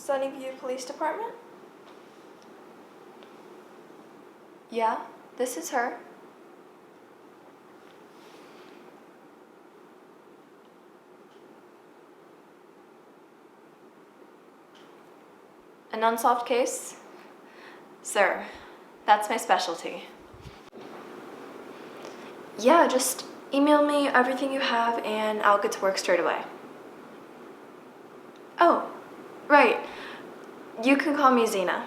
Sunnyview Police Department? Yeah, this is her. An unsolved case? Sir, that's my specialty. Yeah, just email me everything you have and I'll get to work straight away. Oh, right. You can call me Xena.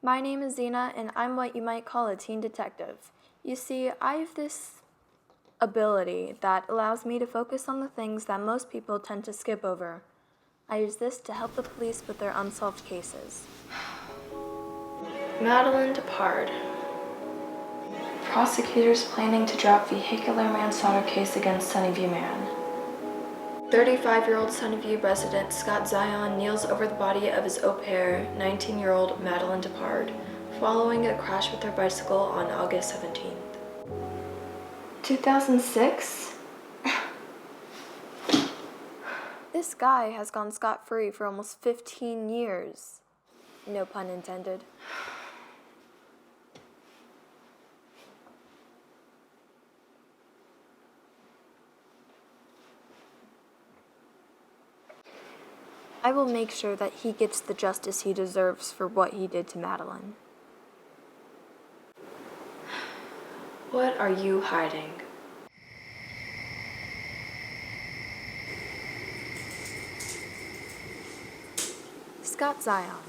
My name is Xena, and I'm what you might call a teen detective. You see, I have this ability that allows me to focus on the things that most people tend to skip over. I use this to help the police with their unsolved cases. Madeline Deparde. Prosecutors planning to drop vehicular manslaughter case against Sunnyview man. 35-year-old Sunnyview resident Scott Zion kneels over the body of his au pair, 19-year-old Madeline Deparde, following a crash with her bicycle on August 17th. 2006? This guy has gone scot-free for almost 15 years. No pun intended. I will make sure that he gets the justice he deserves for what he did to Madeline. What are you hiding? Scott Zion,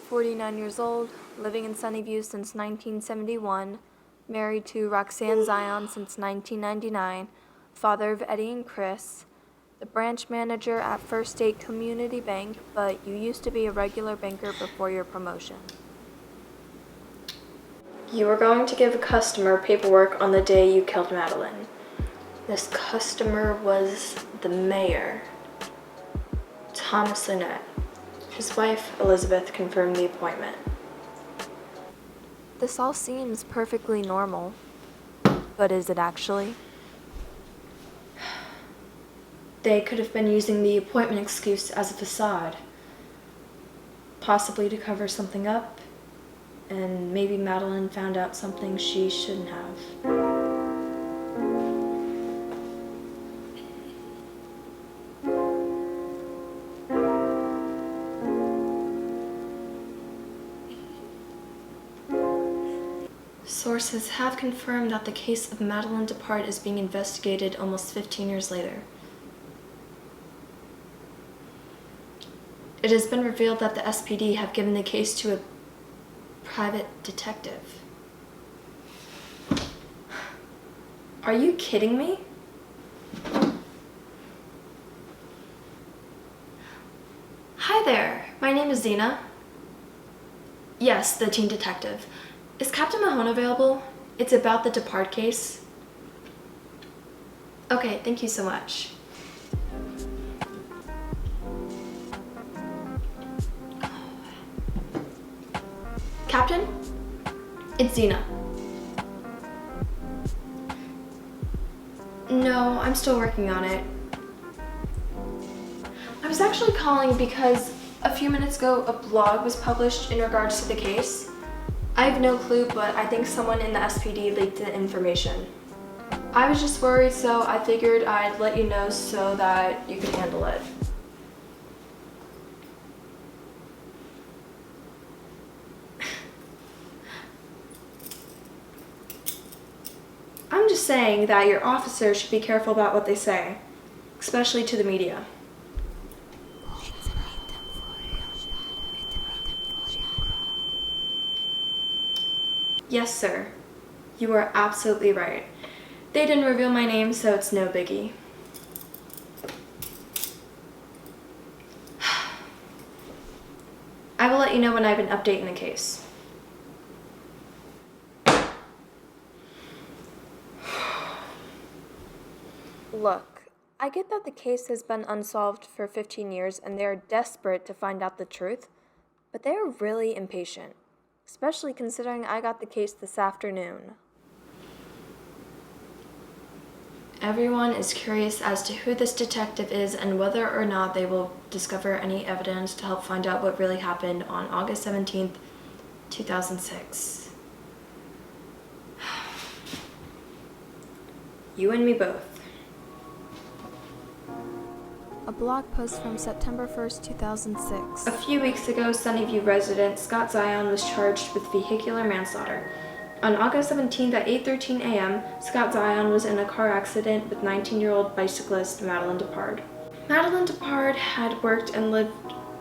49 years old, living in Sunnyview since 1971, married to Roxanne Zion since 1999, father of Eddie and Chris, the branch manager at First State Community Bank, but you used to be a regular banker before your promotion. You were going to give a customer paperwork on the day you killed Madeline. This customer was the mayor, Thomas Lynette. His wife, Elizabeth, confirmed the appointment. This all seems perfectly normal, but is it actually? They could have been using the appointment excuse as a facade, possibly to cover something up, and maybe Madeline found out something she shouldn't have. Sources have confirmed that the case of Madeline Deparde is being investigated almost 15 years later. It has been revealed that the SPD have given the case to a private detective. Are you kidding me? Hi there, my name is Xena. Yes, the teen detective. Is Captain Mahone available? It's about the Deparde case. Okay, thank you so much. Captain? It's Xena. No, I'm still working on it. I was actually calling because a few minutes ago a blog was published in regards to the case. I have no clue, but I think someone in the SPD leaked the information. I was just worried, so I figured I'd let you know so that you could handle it. I'm just saying that your officers should be careful about what they say, especially to the media. Yes, sir. You are absolutely right. They didn't reveal my name, so it's no biggie. I will let you know when I have an update in the case. Look, I get that the case has been unsolved for 15 years and they are desperate to find out the truth, but they are really impatient, especially considering I got the case this afternoon. Everyone is curious as to who this detective is and whether or not they will discover any evidence to help find out what really happened on August 17th, 2006. You and me both. A blog post from September 1st, 2006. A few weeks ago, Sunnyview resident Scott Zion was charged with vehicular manslaughter. On August 17th at 8:13 a.m., Scott Zion was in a car accident with 19-year-old bicyclist Madeline Deparde. Madeline Deparde had worked and lived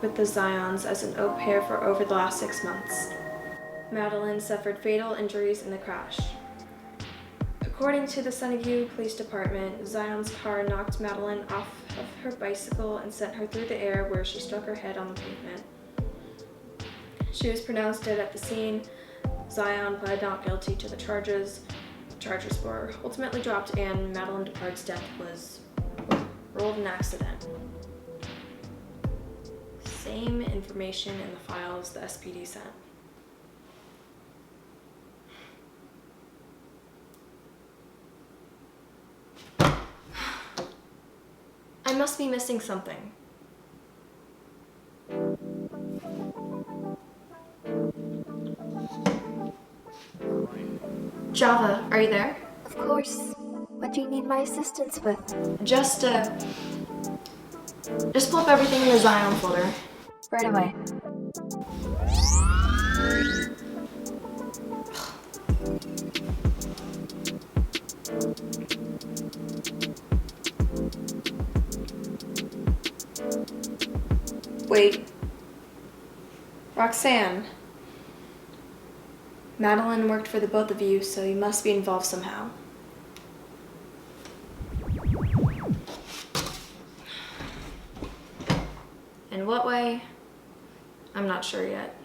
with the Zions as an au pair for over the last 6 months. Madeline suffered fatal injuries in the crash. According to the Sunnyview Police Department, Zion's car knocked Madeline off of her bicycle and sent her through the air where she struck her head on the pavement. She was pronounced dead at the scene. Zion pled not guilty to the charges. The charges were ultimately dropped and Madeline Deparde's death was ruled an accident. Same information in the files the SPD sent. I must be missing something. Java, are you there? Of course. What do you need my assistance with? Just pull up everything in the Zion folder. Right away. Wait. Roxanne. Madeline worked for the both of you, so you must be involved somehow. In what way? I'm not sure yet.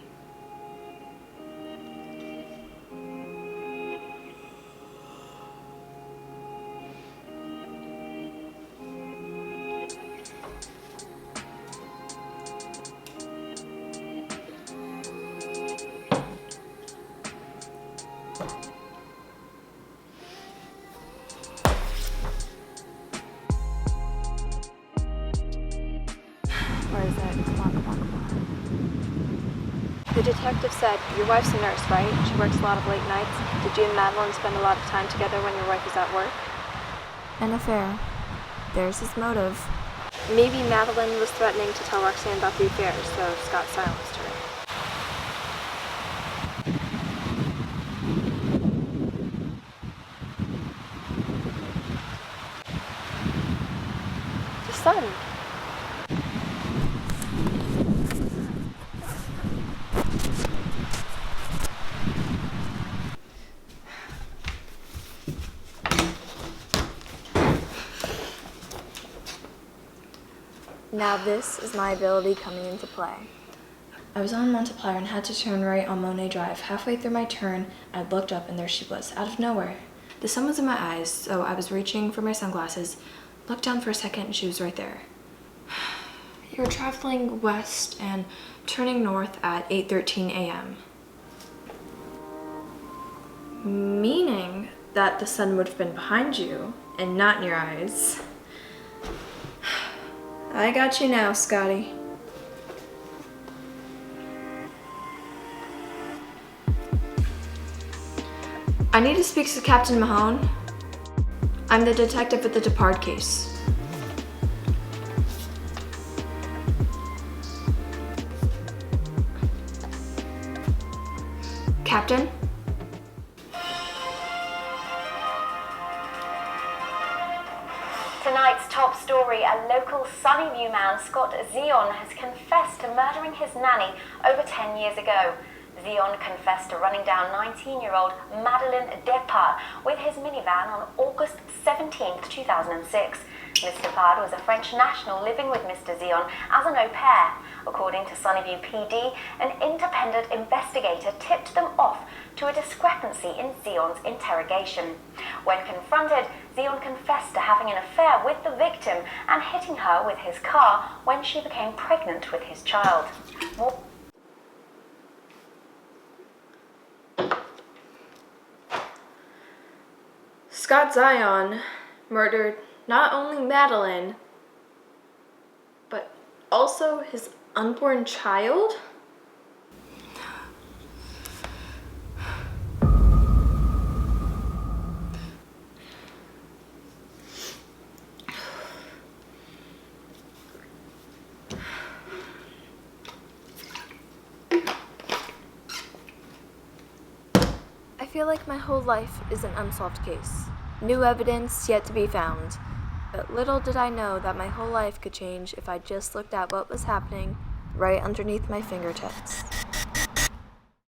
Where is it? Come on. The detective said, your wife's a nurse, right? She works a lot of late nights. Did you and Madeline spend a lot of time together when your wife was at work? An affair. There's his motive. Maybe Madeline was threatening to tell Roxanne about the affair, so Scott silenced her. The sun. Now this is my ability coming into play. I was on Multiplier and had to turn right on Monet Drive. Halfway through my turn, I looked up and there she was, out of nowhere. The sun was in my eyes, so I was reaching for my sunglasses, looked down for a second, and she was right there. You were traveling west and turning north at 8:13 a.m. Meaning that the sun would have been behind you and not in your eyes. I got you now, Scotty. I need to speak to Captain Mahone. I'm the detective at the Deparde case. Captain? Tonight's top story, a local Sunnyview man, Scott Zion, has confessed to murdering his nanny over 10 years ago. Xeon confessed to running down 19-year-old Madeline Deparde with his minivan on August 17, 2006. Ms. Deparde was a French national living with Mr. Xeon as an au pair. According to Sunnyview PD, an independent investigator tipped them off to a discrepancy in Xeon's interrogation. When confronted, Xeon confessed to having an affair with the victim and hitting her with his car when she became pregnant with his child. Scott Zion murdered not only Madeline, but also his unborn child? I feel like my whole life is an unsolved case. New evidence yet to be found. But little did I know that my whole life could change if I just looked at what was happening right underneath my fingertips.